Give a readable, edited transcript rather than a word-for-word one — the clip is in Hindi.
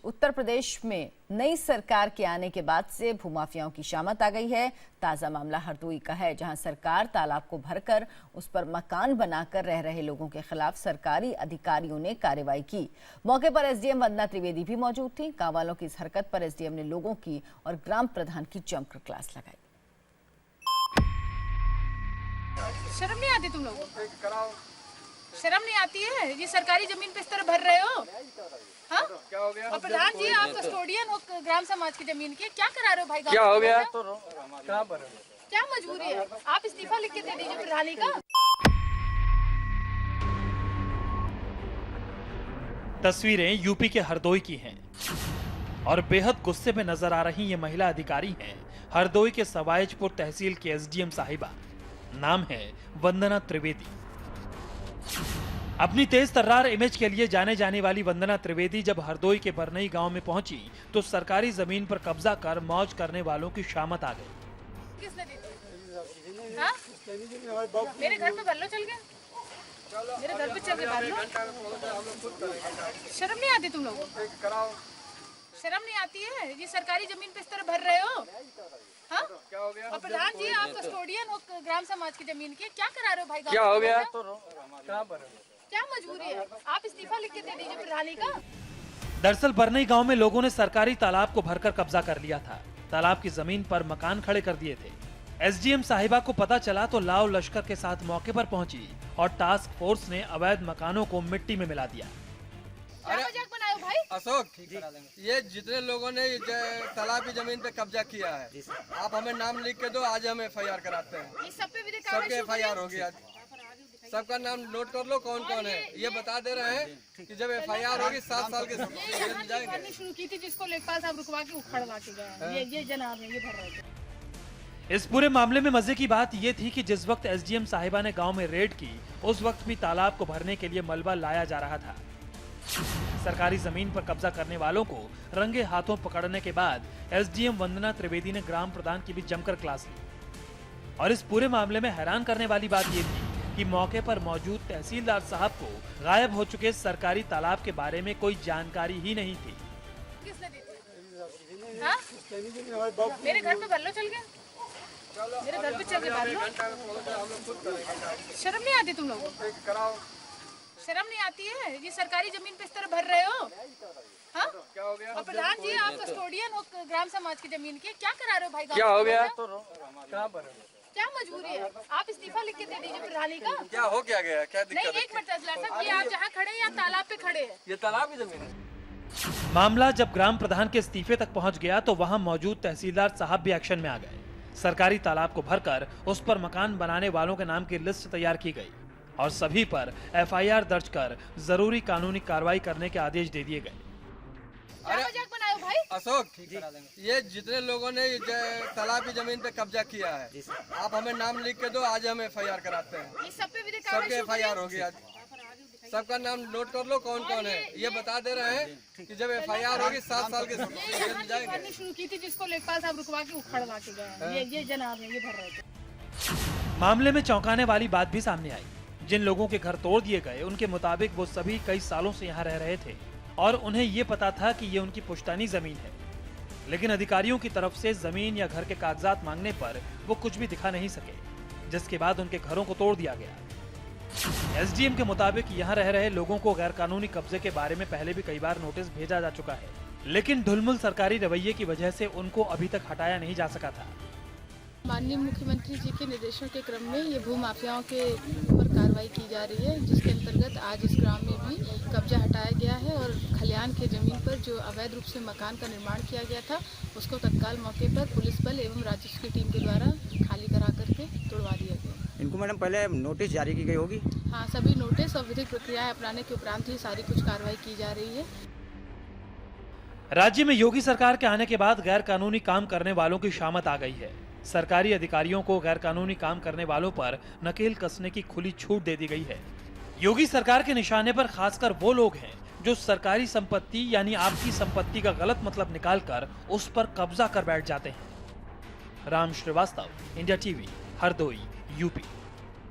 उत्तर प्रदेश में नई सरकार के आने के बाद से भूमाफियाओं की शामत आ गई है। ताजा मामला हरदोई का है, जहां सरकार तालाब को भरकर उस पर मकान बनाकर रह रहे लोगों के खिलाफ सरकारी अधिकारियों ने कार्रवाई की। मौके पर एसडीएम वंदना त्रिवेदी भी मौजूद थी। गांव वालों की इस हरकत पर एसडीएम ने लोगों की और ग्राम प्रधान की जमकर क्लास लगाई। शर्म नहीं आती तुम लोगों को? शर्म नहीं आती है? ये सरकारी जमीन पे इस तरह भर रहे हो? हाँ? क्या हो गया? और प्रधान जी आप कस्टोडियन हो ग्राम समाज की जमीन के, क्या करा रहे हो भाई? क्या हो गया? कहाँ पर? क्या मजबूरी है? आप इस्तीफा लिख के दे दीजिए प्रधानी का। तस्वीरें यूपी के हरदोई की हैं और बेहद गुस्से में नजर आ रही ये महिला अधिकारी हैं हरदोई के सवाईजपुर तहसील के एसडीएम साहिबा। नाम है वंदना त्रिवेदी। अपनी तेज तर्रार इमेज के लिए जाने जाने वाली वंदना त्रिवेदी जब हरदोई के बरनई गांव में पहुंची तो सरकारी जमीन पर कब्जा कर मौज करने वालों की शामत आ गई। किसने दी? हाँ? मेरे घर पे भर लो, चल गया मेरे घर पे चल के भर लो। शर्म नहीं आती तुम लोगों को? शर्म नहीं आती है? ये सरकारी जमीन पे इस तरह भर रहे हो? हाँ? क्या हो गया? और प्रधान जी आप कस्टोडियन हो ग्राम समाज की जमीन के, क्या करा रहे हो भाई? क्या हो गया? कहाँ पर? क्या मजबूरी है? आप इस्तीफा लिख के दे दीजिए प्रधानी का। दरअसल बरनई गांव में लोगों ने सरकारी तालाब को भरकर कब्जा कर लिया था। तालाब की जमीन पर मकान खड़े कर दिए थे। एसडीएम साहिबा को पता चला तो लाव लश्कर के साथ मौके पर पहुंची और टास्क फोर्स ने अवैध मकानों को मिट्टी में मिला दिया। क्या मजाक बनाए भाई? अशोक, ये जितने लोगों ने तालाब की जमीन पे कब्जा किया है, आप हमें नाम लिख के दो, आज हम एफआईआर कराते हैं। सबके एफआईआर हो गया, सबका नाम नोट कर लो कौन कौन है। ये बता दे रहे हैं कि जब एफआईआर होगी 7 साल के जेल जाएंगे। शुरू की थी जिसको लेखपाल साहब रुकवा के उखड़वा के गए। ये जनाब है, ये भर रहे थे। इस पूरे मामले में मजे की बात ये थी कि जिस वक्त एसडीएम साहिबा ने गांव में रेड की उस वक्त भी तालाब को भरने के लिए मलबा लाया जा रहा था। सरकारी जमीन पर कब्जा करने वालों को रंगे हाथों पकड़ने के बाद एसडीएम वंदना त्रिवेदी ने ग्राम प्रधान की भी जमकर क्लास ली। और इस पूरे मामले में हैरान करने वाली बात ये थी कि मौके पर मौजूद तहसीलदार साहब को गायब हो चुके सरकारी तालाब के बारे में कोई जानकारी ही नहीं थी। किसने दी थी? हाँ? मेरे घर पे भर लो, चल गया मेरे घर पे चल के भर लो। शर्म नहीं आती तुम लोगों को? शर्म नहीं आती है? ये सरकारी जमीन पे इस तरह भर रहे हो? हाँ? क्या हो गया? और प्रधान जी आप कस्टोडियन हो ग्राम समाज की जमीन के, क्या करा रहे हो भाई? क्या हो गया? कहाँ पर? क्या मजबूरी है? आप इस्तीफा लिख के दे दीजिए प्रधानी का। क्या हो क्या गया? क्या दिक्कत है? नहीं, एक मिनट साहब, ये आप जहाँ खड़े हैं या तालाब पे खड़े हैं? ये तालाब की जमीन है। मामला जब ग्राम प्रधान के इस्तीफे तक पहुंच गया तो वहां मौजूद तहसीलदार साहब भी एक्शन में आ गए। सरकारी तालाब को भरकर उस पर मकान बनाने वालों के नाम की लिस्ट तैयार की गई और सभी पर एफआईआर दर्ज कर जरूरी कानूनी कार्रवाई करने के आदेश दे दिए गए। क्या मजाक बनाए भाई? अशोक, ये जितने लोगों ने तालाब की जमीन पे कब्जा किया है, आप हमें नाम लिख के दो, आज हम एफआईआर कराते हैं। सबके एफआईआर हो गया, सबका नाम नोट कर लो कौन कौन है। ये बता दे रहे हैं कि जब एफआईआर होगी 7 साल के जेल जाएंगे। शुरू की थी जिसको लेखपाल साहब रुकवा के उखड़वा के गए। ये जनाब है, ये भर रहे थे। मामले में चौंकाने वाली बात भी सामने आई। जिन लोगों के घर तोड़ दिए गए उनके मुताबिक वो सभी कई सालों से यहाँ रह रहे थे और उन्हें ये पता था कि ये उनकी पुश्तैनी जमीन है, लेकिन अधिकारियों की तरफ से जमीन या घर के कागजात मांगने पर वो कुछ भी दिखा नहीं सके, जिसके बाद उनके घरों को तोड़ दिया गया। एसडीएम के मुताबिक यहाँ रह रहे लोगों को गैर कानूनी कब्जे के बारे में पहले भी कई बार नोटिस भेजा जा चुका है, लेकिन ढुलमुल सरकारी रवैये की वजह से उनको अभी तक हटाया नहीं जा सका था। माननीय मुख्यमंत्री जी के निर्देशों के क्रम में ये भू माफियाओं के ऊपर कार्रवाई की जा रही है, जिसके अंतर्गत आज इस ग्राम में भी कब्जा हटाया गया है और खलियान के जमीन पर जो अवैध रूप से मकान का निर्माण किया गया था उसको तत्काल मौके पर पुलिस बल एवं राजस्व की टीम के द्वारा खाली करा करके तोड़वा दिया गया। इनको मैडम पहले नोटिस जारी की गई होगी? हाँ, सभी नोटिस और विधिक प्रक्रियाएं अपनाने के उपरांत ही सारी कुछ कार्रवाई की जा रही है। राज्य में योगी सरकार के आने के बाद गैर कानूनी काम करने वालों की शामत आ गई है। सरकारी अधिकारियों को गैर कानूनी काम करने वालों पर नकेल कसने की खुली छूट दे दी गई है। योगी सरकार के निशाने पर खासकर वो लोग हैं जो सरकारी संपत्ति यानी आपकी संपत्ति का गलत मतलब निकालकर उस पर कब्जा कर बैठ जाते हैं। Ram Srivastava, India TV, Hardoi, UP.